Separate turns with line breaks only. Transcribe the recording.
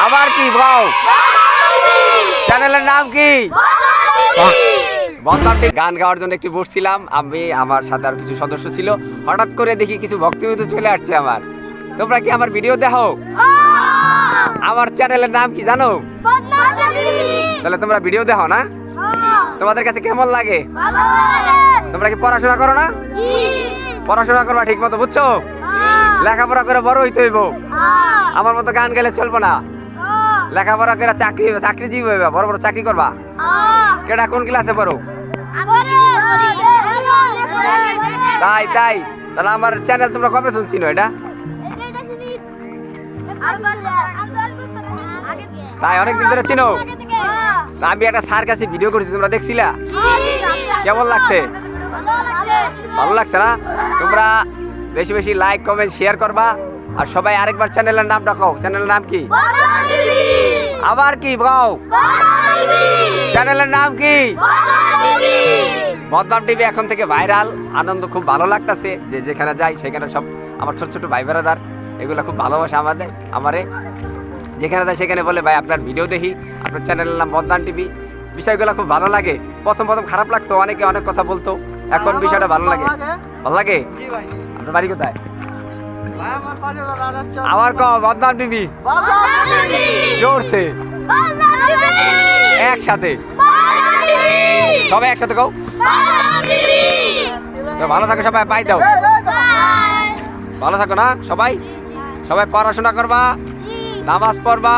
আবার কি বল, চ্যানেলের নাম কি? গান গাওয়ার জন্য একটু বসছিলাম আমি, আমার সাথে আর কিছু সদস্য ছিল। হঠাৎ করে দেখি কিছু ভক্তিবিধু চলে আসছে আমার। তোমরা কি আমার ভিডিও দেখো? আমার চ্যানেলের নাম কি জানো? তাহলে তোমরা ভিডিও দেখো না? তোমাদের কাছে কেমন লাগে? তোমরা কি পড়াশোনা করো না? পড়াশোনা করবা ঠিক মতো, বুঝছো? লেখাপড়া করে বড় হইতে হইব। আমার মতো গান গেলে চলবো না। লেখাপড়া করে চাকরিজীবী হইবা, বড় বড় চাকরি করবা। কেডা কোন ক্লাসে পড়ো? তাই তাহলে আমার চ্যানেল তোমরা কবে শুনছিনো এটা? তাই অনেকদিন ধরে চিনো? আমি একটা স্যার কাছে ভিডিও করেছি, তোমরা দেখছিলা? কেমন লাগছে? ভালো লাগছে না? তোমরা বেশি বেশি লাইক কমেন্ট শেয়ার করবা। আর সবাই আরেকবার চ্যানেলের নামটা কও। চ্যানেলের নাম কি? আবার কি বল, চ্যানেলের নাম কি? বদনাম টিভি এখন থেকে ভাইরাল। আনন্দ খুব ভালো লাগতেছে যে যেখানে যাই সেখানে সব আমার ছোট ছোট ভাই বেড়াদার এগুলো খুব ভালোবাসে আমারে। যেখানে যাই সেখানে বলে ভাই আপনার ভিডিও দেখি, আপনার চ্যানেলের নাম বদনাম টিভি। বিষয়গুলো খুব ভালো লাগে। প্রথম খারাপ লাগতো, অনেকে অনেক কথা বলতো, এখন বিষয়টা ভালো লাগে। ভালো লাগে? আপনার বাড়ি কোথায়? আমার কম বদনাম টিভি জোরছে একসাথে, সবাই একসাথে কও। ভালো থাকো সবাই, পাই দাও। ভালো থাকো না সবাই? সবাই পড়াশোনা করবা, নামাজ পড়বা।